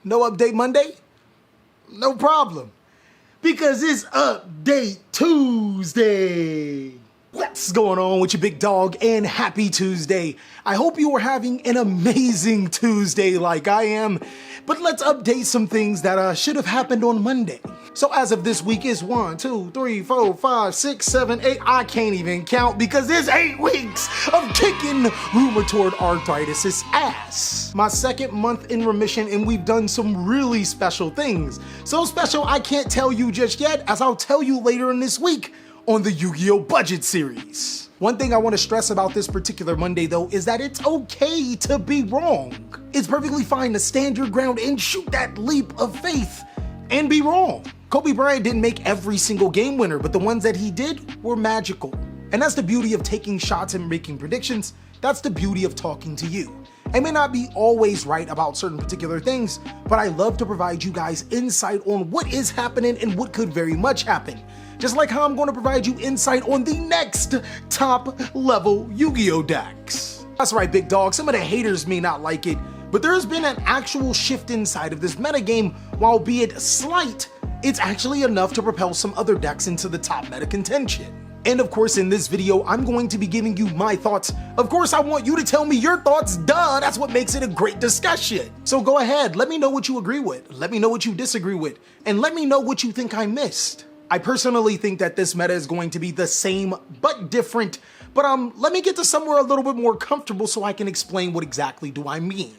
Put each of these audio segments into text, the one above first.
No update Monday? No problem. Because it's Update Tuesday. What's going on with your big dog, and happy Tuesday. I hope you are having an amazing Tuesday like I am, but let's update some things that should have happened on Monday. So as of this week is 1, 2, 3, 4, 5, 6, 7, 8, I can't even count because there's 8 weeks of kicking rheumatoid arthritis' ass. My second month in remission, and we've done some really special things. So special I can't tell you just yet, as I'll tell you later in this week on the Yu-Gi-Oh! Budget series. One thing I want to stress about this particular Monday though is that it's okay to be wrong. It's perfectly fine to stand your ground and shoot that leap of faith and be wrong. Kobe Bryant didn't make every single game winner, but the ones that he did were magical. And that's the beauty of taking shots and making predictions. That's the beauty of talking to you. I may not be always right about certain particular things, but I love to provide you guys insight on what is happening and what could very much happen. Just like how I'm going to provide you insight on the next top level Yu-Gi-Oh! Decks. That's right, big dog, some of the haters may not like it, but there's been an actual shift inside of this metagame. While be it slight, it's actually enough to propel some other decks into the top meta contention. And of course, in this video, I'm going to be giving you my thoughts. Of course, I want you to tell me your thoughts, duh, that's what makes it a great discussion. So go ahead, let me know what you agree with, let me know what you disagree with, and let me know what you think I missed. I personally think that this meta is going to be the same but different, but let me get to somewhere a little bit more comfortable so I can explain what exactly do I mean.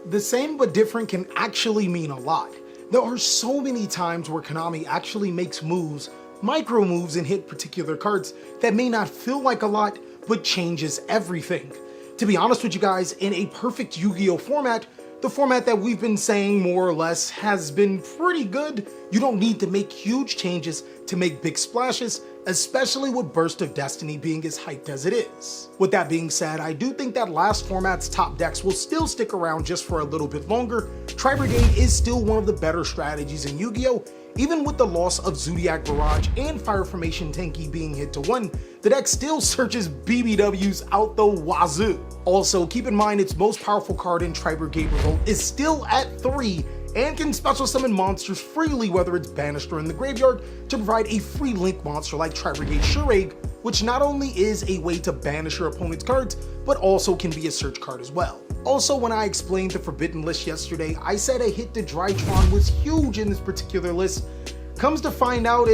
The same but different can actually mean a lot. There are so many times where Konami actually makes moves, micro moves, and hit particular cards that may not feel like a lot, but changes everything. To be honest with you guys, in a perfect Yu-Gi-Oh! Format, the format that we've been saying more or less has been pretty good. You don't need to make huge changes to make big splashes, especially with Burst of Destiny being as hyped as it is. With that being said, I do think that last format's top decks will still stick around just for a little bit longer. Tri-Brigade is still one of the better strategies in Yu-Gi-Oh! Even with the loss of Zodiac Barrage and Fire Formation Tenki being hit to 1, the deck still searches BBWs out the wazoo. Also, keep in mind its most powerful card in Tri-Brigade Revolt is still at 3 and can special summon monsters freely, whether it's banished or in the graveyard, to provide a free link monster like Tri-Brigade Shuraig, which not only is a way to banish your opponent's cards, but also can be a search card as well. Also, when I explained the Forbidden list yesterday, I said a hit to Drytron was huge in this particular list. Comes to find out,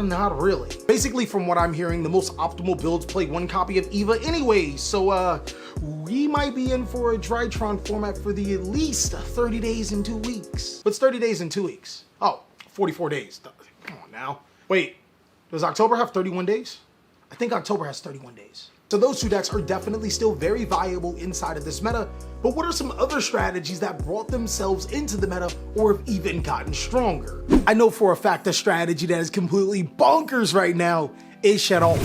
not really. Basically, from what I'm hearing, the most optimal builds play 1 copy of Eva anyway, so we might be in for a Drytron format for the at least 30 days and 2 weeks. What's 30 days and 2 weeks? Oh, 44 days. Come on now. Wait, does October have 31 days? I think October has 31 days. So those 2 decks are definitely still very viable inside of this meta, but what are some other strategies that brought themselves into the meta or have even gotten stronger? I know for a fact a strategy that is completely bonkers right now is Shaddoll.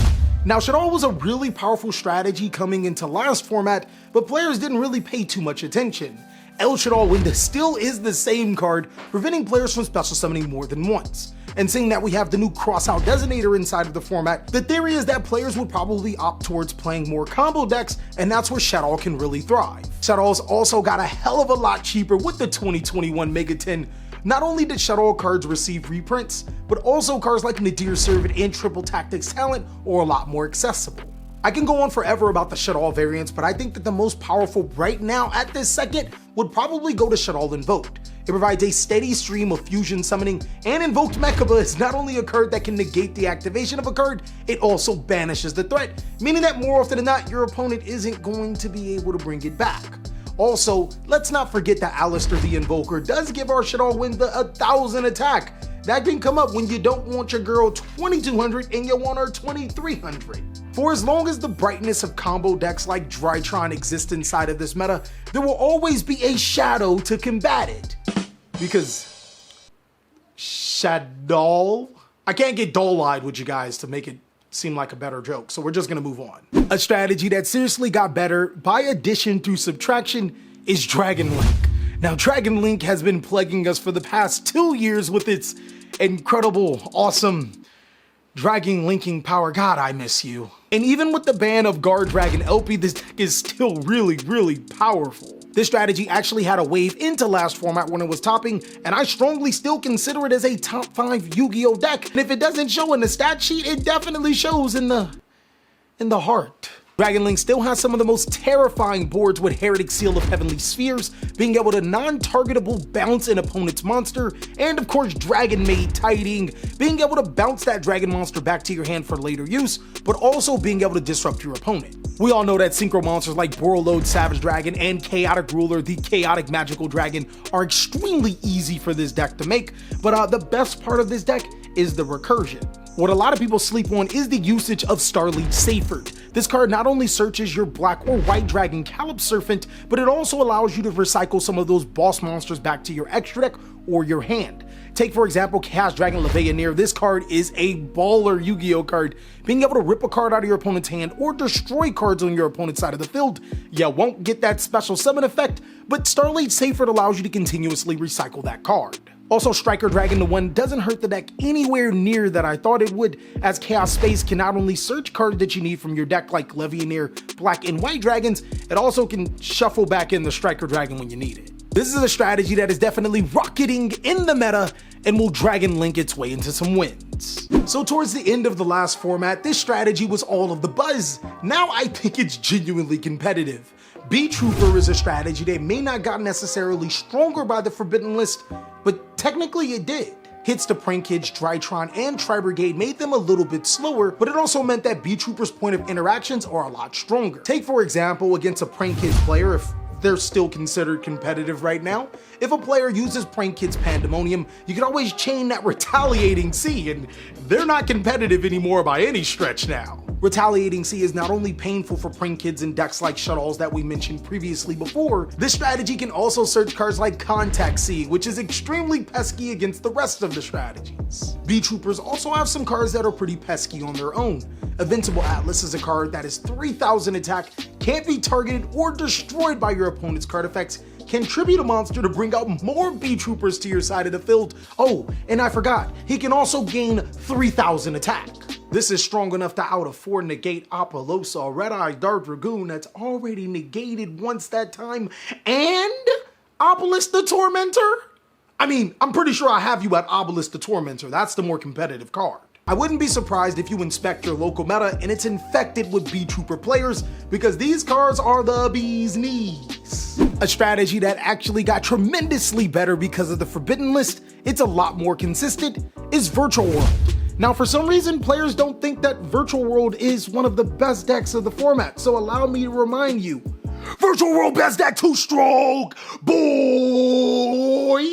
Now Shaddoll was a really powerful strategy coming into last format, but players didn't really pay too much attention. El Shaddoll Winda still is the same card, preventing players from special summoning more than once. And seeing that we have the new crossout designator inside of the format, the theory is that players would probably opt towards playing more combo decks, and that's where Shaddoll can really thrive. Shaddoll's also got a hell of a lot cheaper with the 2021 Mega 10. Not only did Shaddoll cards receive reprints, but also cards like Nadir Servant and Triple Tactics Talent are a lot more accessible. I can go on forever about the Shaddoll variants, but I think that the most powerful right now at this second would probably go to Shaddoll Invoked. It provides a steady stream of fusion summoning, and Invoked Mechaba is not only a card that can negate the activation of a card, it also banishes the threat, meaning that more often than not, your opponent isn't going to be able to bring it back. Also, let's not forget that Alistair the Invoker does give our Shaddoll Winda 1000 attack. That can come up when you don't want your girl 2200 and you want her 2300. For as long as the brightness of combo decks like Drytron exist inside of this meta, there will always be a shadow to combat it. Because Shaddoll? I can't get dull-eyed with you guys to make it seem like a better joke, so we're just gonna move on. A strategy that seriously got better by addition through subtraction is Dragon Link. Now, Dragon Link has been plaguing us for the past 2 years with its incredible, awesome Dragon linking power. God, I miss you. And even with the ban of Guard Dragon LP, this deck is still really, really powerful. This strategy actually had a wave into last format when it was topping, and I strongly still consider it as a top 5 Yu-Gi-Oh deck. And if it doesn't show in the stat sheet, it definitely shows in the heart. Dragon Link still has some of the most terrifying boards, with Heretic Seal of Heavenly Spheres being able to non-targetable bounce an opponent's monster, and of course Dragon Maid Tiding being able to bounce that dragon monster back to your hand for later use, but also being able to disrupt your opponent. We all know that synchro monsters like Borreload Savage Dragon and Chaotic Ruler, the Chaotic Magical Dragon, are extremely easy for this deck to make, but the best part of this deck is the recursion. What a lot of people sleep on is the usage of Starlight Seyfert. This card not only searches your black or white dragon Calypso Serpent, but it also allows you to recycle some of those boss monsters back to your extra deck or your hand. Take for example Chaos Dragon Leveilleur. This card is a baller Yu-Gi-Oh card. Being able to rip a card out of your opponent's hand or destroy cards on your opponent's side of the field. You won't get that special summon effect, but Starlight Seyfert allows you to continuously recycle that card. Also, Striker Dragon the One doesn't hurt the deck anywhere near that I thought it would, as Chaos Space can not only search cards that you need from your deck like Leveilleur, black and white dragons, it also can shuffle back in the Striker Dragon when you need it. This is a strategy that is definitely rocketing in the meta and will Dragon Link its way into some wins. So towards the end of the last format, this strategy was all of the buzz. Now I think it's genuinely competitive. B-Trooper is a strategy that may not got necessarily stronger by the Forbidden List, but technically it did. Hits to Prankage, Drytron, and Tri-Brigade made them a little bit slower, but it also meant that B-Trooper's point of interactions are a lot stronger. Take for example against a Prankage player, if they're still considered competitive right now. If a player uses Prankid's Pandemonium, you can always chain that Retaliating Sea, and they're not competitive anymore by any stretch now. Retaliating Sea is not only painful for Prankkids and decks like Shuttles that we mentioned previously before, this strategy can also search cards like Contact Sea, which is extremely pesky against the rest of the strategies. B-Troopers also have some cards that are pretty pesky on their own. Invincible Atlas is a card that is 3000 attack, can't be targeted or destroyed by your opponent's card effects, can tribute a monster to bring out more B-Troopers to your side of the field. Oh, and I forgot, he can also gain 3000 attack. This is strong enough to out of 4 negate Apollosa, Red-Eye Dark Dragoon that's already negated once that time, and Obelisk the Tormentor? I mean, I'm pretty sure I have you at Obelisk the Tormentor, that's the more competitive card. I wouldn't be surprised if you inspect your local meta and it's infected with B-Trooper players, because these cards are the bee's knees. A strategy that actually got tremendously better because of the Forbidden List, it's a lot more consistent, is Virtual World. Now for some reason, players don't think that Virtual World is one of the best decks of the format, so allow me to remind you. Virtual World best deck, 2-stroke, boy!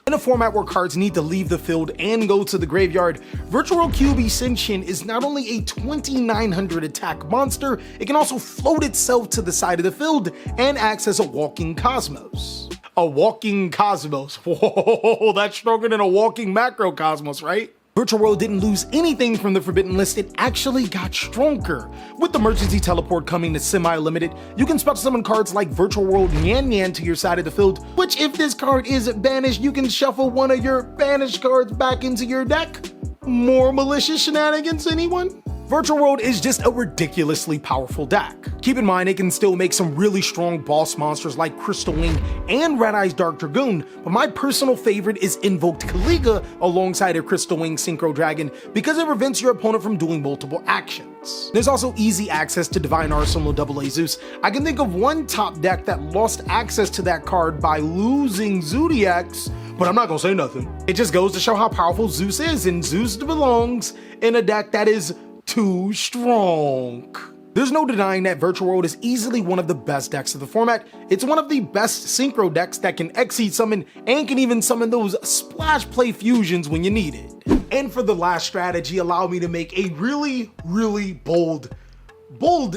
In a format where cards need to leave the field and go to the graveyard, Virtual World QB Senshin is not only a 2900 attack monster, it can also float itself to the side of the field and acts as a walking cosmos. A walking cosmos, whoa, that's stronger than a walking macrocosmos, right? Virtual World didn't lose anything from the Forbidden List, it actually got stronger. With the Emergency Teleport coming to semi-limited, you can special summon cards like Virtual World Nyan Nyan to your side of the field, which if this card is banished, you can shuffle one of your banished cards back into your deck. More malicious shenanigans, anyone? Virtual World is just a ridiculously powerful deck. Keep in mind, it can still make some really strong boss monsters like Crystal Wing and Red-Eye's Dark Dragoon, but my personal favorite is Invoked Kaliga alongside a Crystal Wing Synchro Dragon because it prevents your opponent from doing multiple actions. There's also easy access to Divine Arsenal AA Zeus. I can think of one top deck that lost access to that card by losing Zodiacs, but I'm not gonna say nothing. It just goes to show how powerful Zeus is, and Zeus belongs in a deck that is too strong. There's no denying that Virtual World is easily one of the best decks of the format. It's one of the best synchro decks that can Xyz summon and can even summon those splash play fusions when you need it. And for the last strategy, allow me to make a really bold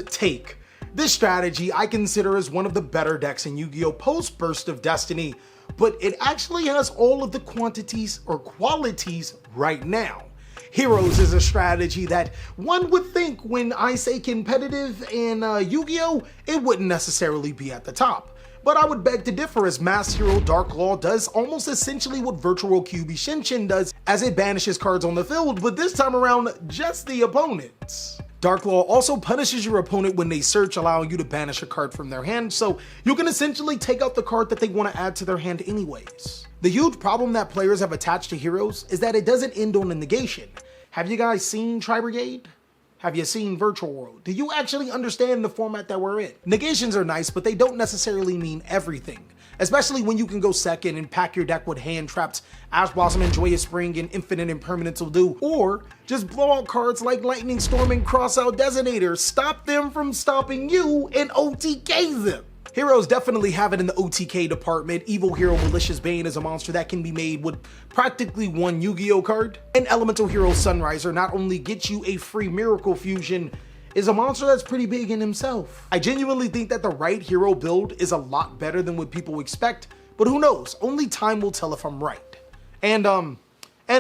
take. This strategy I consider as one of the better decks in Yu-Gi-Oh! Post Burst of Destiny, but it actually has all of the quantities or qualities right now. Heroes is a strategy that one would think when I say competitive in Yu-Gi-Oh! It wouldn't necessarily be at the top. But I would beg to differ, as Masked Hero Dark Law does almost essentially what Virtual World QB Shinshin does, as it banishes cards on the field, but this time around just the opponents. Dark Law also punishes your opponent when they search, allowing you to banish a card from their hand, so you can essentially take out the card that they want to add to their hand anyways. The huge problem that players have attached to Heroes is that it doesn't end on a negation. Have you guys seen Tri-Brigade? Have you seen Virtual World? Do you actually understand the format that we're in? Negations are nice, but they don't necessarily mean everything. Especially when you can go second and pack your deck with Hand Traps, Ash Blossom and Joyous Spring, and Infinite Impermanence will do. Or just blow out cards like Lightning Storm and Crossout Designator. Stop them from stopping you and OTK them. Heroes definitely have it in the OTK department. Evil Hero Malicious Bane is a monster that can be made with practically one Yu-Gi-Oh card. And Elemental Hero Sunriser not only gets you a free Miracle Fusion, is a monster that's pretty big in himself. I genuinely think that the right hero build is a lot better than what people expect, but who knows? Only time will tell if I'm right. And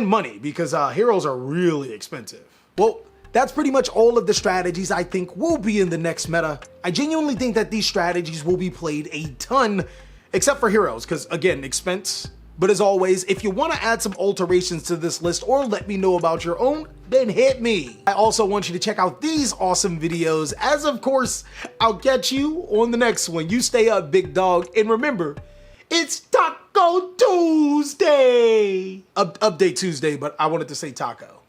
money, because heroes are really expensive. Well, that's pretty much all of the strategies I think will be in the next meta. I genuinely think that these strategies will be played a ton, except for heroes, because again, expense. But as always, if you want to add some alterations to this list or let me know about your own, then hit me. I also want you to check out these awesome videos, as of course, I'll catch you on the next one. You stay up, big dog, and remember, it's Taco Tuesday! Update Tuesday, but I wanted to say taco.